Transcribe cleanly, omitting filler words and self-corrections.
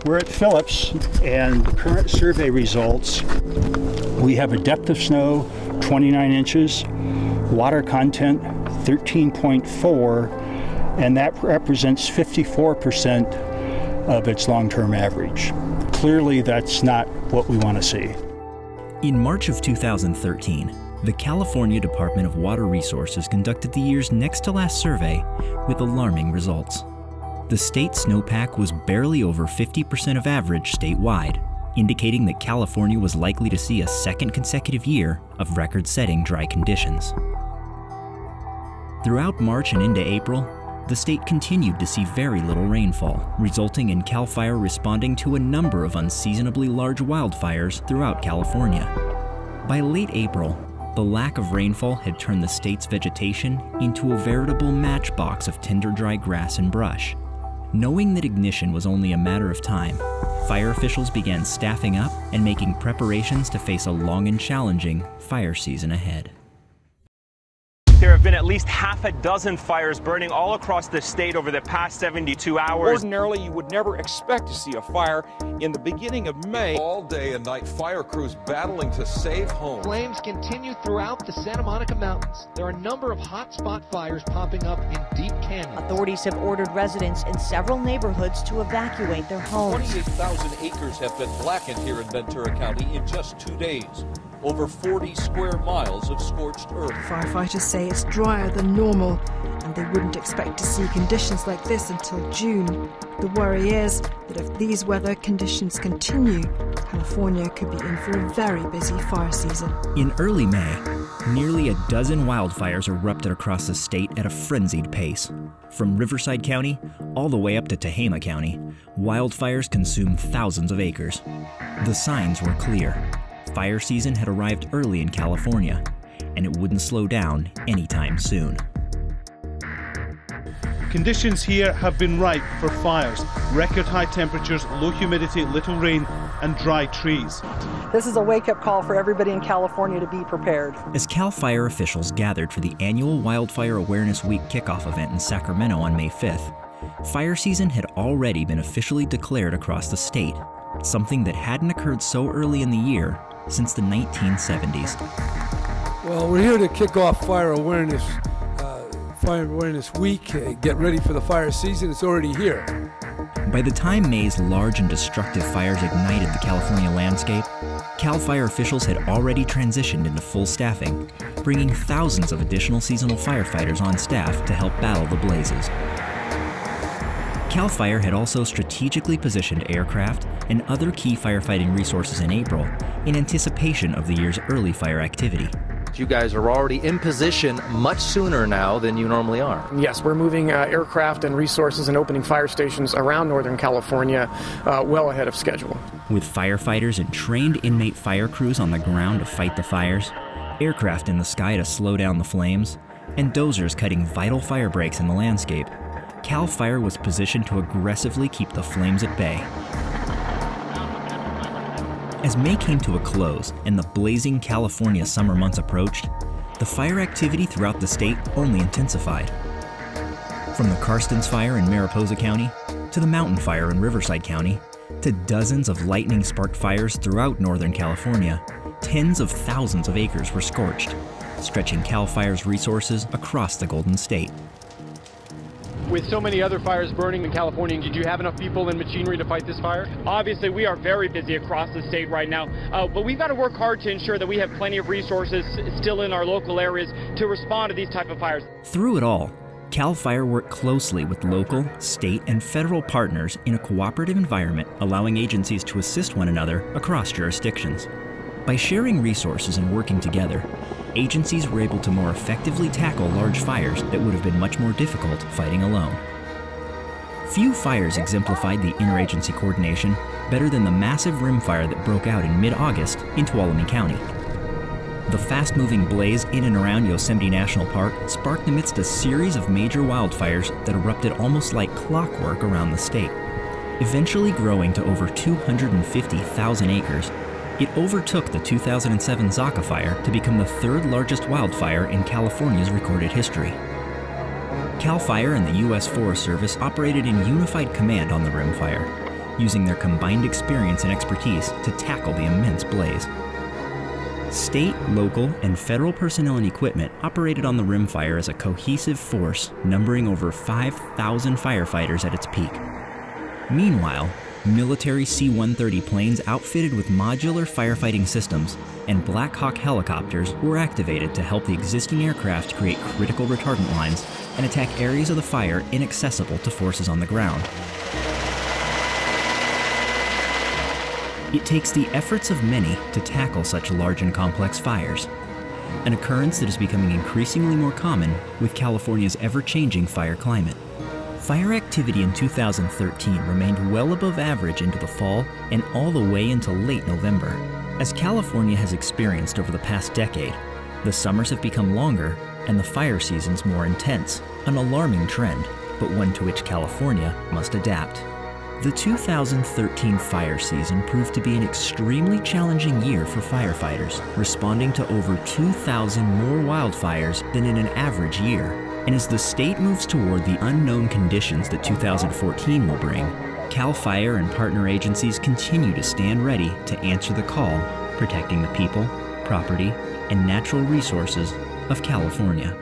We're at Phillips, and the current survey results, we have a depth of snow 29 inches, water content 13.4, and that represents 54% of its long-term average. Clearly, that's not what we want to see. In March of 2013, the California Department of Water Resources conducted the year's next to last survey with alarming results. The state snowpack was barely over 50% of average statewide, indicating that California was likely to see a second consecutive year of record-setting dry conditions. Throughout March and into April, the state continued to see very little rainfall, resulting in CAL FIRE responding to a number of unseasonably large wildfires throughout California. By late April, the lack of rainfall had turned the state's vegetation into a veritable matchbox of tender dry grass and brush. Knowing that ignition was only a matter of time, fire officials began staffing up and making preparations to face a long and challenging fire season ahead. There have been at least half a dozen fires burning all across the state over the past 72 hours. Ordinarily, you would never expect to see a fire in the beginning of May. All day and night, fire crews battling to save homes. Flames continue throughout the Santa Monica Mountains. There are a number of hotspot fires popping up in deep canyons. Authorities have ordered residents in several neighborhoods to evacuate their homes. 28,000 acres have been blackened here in Ventura County in just 2 days. Over 40 square miles of scorched earth. Firefighters say it's drier than normal, and they wouldn't expect to see conditions like this until June. The worry is that if these weather conditions continue, California could be in for a very busy fire season. In early May, nearly a dozen wildfires erupted across the state at a frenzied pace. From Riverside County all the way up to Tehama County, wildfires consumed thousands of acres. The signs were clear. Fire season had arrived early in California, and it wouldn't slow down anytime soon. Conditions here have been ripe for fires. Record high temperatures, low humidity, little rain, and dry trees. This is a wake-up call for everybody in California to be prepared. As CAL FIRE officials gathered for the annual Wildfire Awareness Week kickoff event in Sacramento on May 5th, fire season had already been officially declared across the state, something that hadn't occurred so early in the year since the 1970s. Well, we're here to kick off Fire Awareness Week, get ready for the fire season. It's already here. By the time May's large and destructive fires ignited the California landscape, CAL FIRE officials had already transitioned into full staffing, bringing thousands of additional seasonal firefighters on staff to help battle the blazes. CAL FIRE had also strategically positioned aircraft and other key firefighting resources in April in anticipation of the year's early fire activity. You guys are already in position much sooner now than you normally are. Yes, we're moving aircraft and resources and opening fire stations around Northern California well ahead of schedule. With firefighters and trained inmate fire crews on the ground to fight the fires, aircraft in the sky to slow down the flames, and dozers cutting vital fire breaks in the landscape, CAL FIRE was positioned to aggressively keep the flames at bay. As May came to a close and the blazing California summer months approached, the fire activity throughout the state only intensified. From the Karstens fire in Mariposa County, to the Mountain Fire in Riverside County, to dozens of lightning-sparked fires throughout Northern California, tens of thousands of acres were scorched, stretching CAL FIRE's resources across the Golden State. With so many other fires burning in California, did you have enough people and machinery to fight this fire? Obviously, we are very busy across the state right now, but we've got to work hard to ensure that we have plenty of resources still in our local areas to respond to these type of fires. Through it all, CAL FIRE worked closely with local, state, and federal partners in a cooperative environment, allowing agencies to assist one another across jurisdictions. By sharing resources and working together, agencies were able to more effectively tackle large fires that would have been much more difficult fighting alone. Few fires exemplified the interagency coordination better than the massive rim fire that broke out in mid-August in Tuolumne County. The fast-moving blaze in and around Yosemite National Park sparked amidst a series of major wildfires that erupted almost like clockwork around the state. Eventually growing to over 250,000 acres, it overtook the 2007 Zaka fire to become the third largest wildfire in California's recorded history. CAL FIRE and the U.S. Forest Service operated in unified command on the rim fire, using their combined experience and expertise to tackle the immense blaze. State, local, and federal personnel and equipment operated on the rimfire as a cohesive force, numbering over 5,000 firefighters at its peak. Meanwhile, military C-130 planes outfitted with modular firefighting systems and Black Hawk helicopters were activated to help the existing aircraft create critical retardant lines and attack areas of the fire inaccessible to forces on the ground. It takes the efforts of many to tackle such large and complex fires, an occurrence that is becoming increasingly more common with California's ever-changing fire climate. Fire activity in 2013 remained well above average into the fall and all the way into late November. As California has experienced over the past decade, the summers have become longer and the fire seasons more intense, an alarming trend, but one to which California must adapt. The 2013 fire season proved to be an extremely challenging year for firefighters, responding to over 2,000 more wildfires than in an average year. And as the state moves toward the unknown conditions that 2014 will bring, CAL FIRE and partner agencies continue to stand ready to answer the call, protecting the people, property, and natural resources of California.